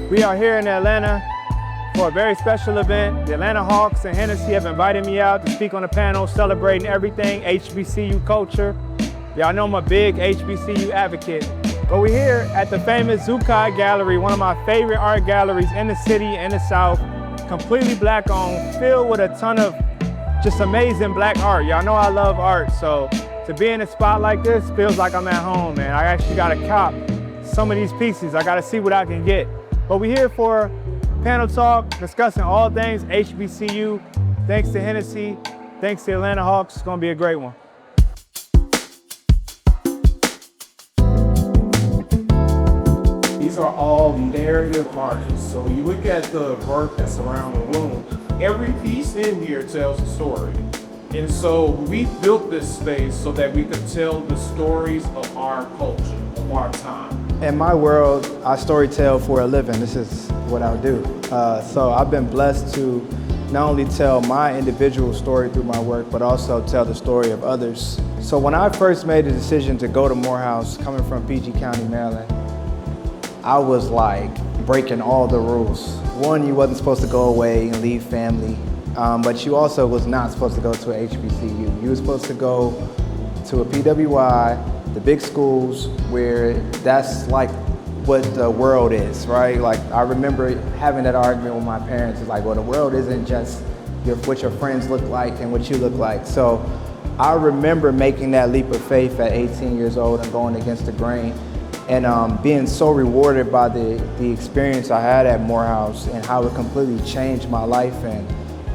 We are here in Atlanta for a very special event. The Atlanta Hawks and Hennessy have invited me out to speak on a panel celebrating everything HBCU culture. Y'all know I'm a big HBCU advocate. But we're here at the famous ZuCot Gallery, one of my favorite art galleries in the city, in the South, completely black owned, filled with a ton of just amazing black art. Y'all know I love art, so to be in a spot like this feels like I'm at home, man. I actually got to cop some of these pieces. I got to see what I can get. But we're here for panel talk, discussing all things HBCU. Thanks to Hennessy, thanks to Atlanta Hawks. It's gonna be a great one. These are all narrative artists. So you look at the work that's around the room, every piece in here tells a story. And so we built this space so that we could tell the stories of our culture, of our time. In my world, I storytell for a living. This is what I do. So I've been blessed to not only tell my individual story through my work, but also tell the story of others. So when I first made the decision to go to Morehouse, coming from PG County, Maryland, I was like breaking all the rules. One, you wasn't supposed to go away and leave family, but you also was not supposed to go to a HBCU. You were supposed to go to a PWI, the big schools where that's like what the world is, right? Like I remember having that argument with my parents. It's like, well, the world isn't just what your friends look like and what you look like. So I remember making that leap of faith at 18 years old and going against the grain and being so rewarded by the experience I had at Morehouse and how it completely changed my life and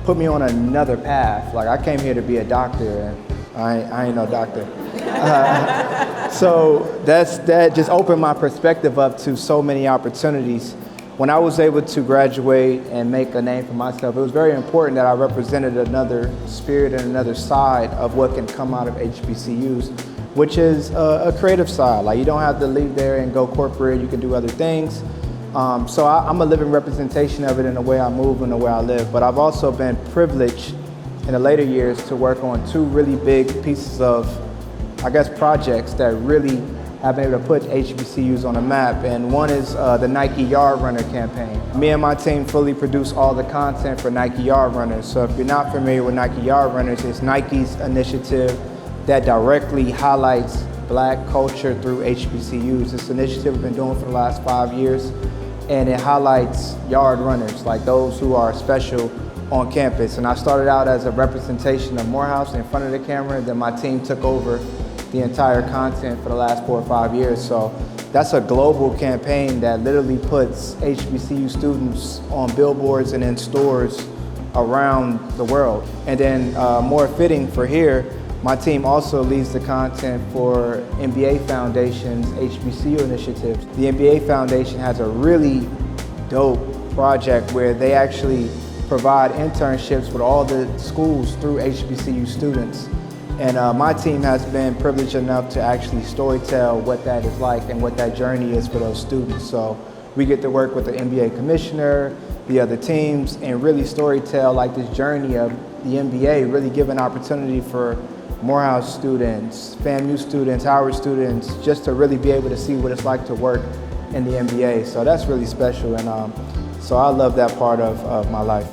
put me on another path. Like I came here to be a doctor and I ain't no doctor. So that just opened my perspective up to so many opportunities. When I was able to graduate and make a name for myself, it was very important that I represented another spirit and another side of what can come out of HBCUs, which is a creative side. Like you don't have to leave there and go corporate, you can do other things. So I'm a living representation of it in the way I move and the way I live, but I've also been privileged in the later years to work on two really big pieces of, I guess, projects that really have been able to put HBCUs on the map. And one is the Nike Yard Runner campaign. Me and my team fully produce all the content for Nike Yard Runners. So if you're not familiar with Nike Yard Runners, it's Nike's initiative that directly highlights black culture through HBCUs. This initiative we've been doing for the last 5 years, and it highlights yard runners, like those who are special on campus. And I started out as a representation of Morehouse in front of the camera, and then my team took over the entire content for the last 4 or 5 years. So that's a global campaign that literally puts HBCU students on billboards and in stores around the world. And then more fitting for here, my team also leads the content for NBA Foundation's HBCU initiative. The NBA Foundation has a really dope project where they actually provide internships with all the schools through HBCU students. And my team has been privileged enough to actually storytell what that is like and what that journey is for those students. So we get to work with the NBA commissioner, the other teams, and really storytell like this journey of the NBA, really give an opportunity for Morehouse students, FAMU students, Howard students, just to really be able to see what it's like to work in the NBA. So that's really special, and so I love that part of my life.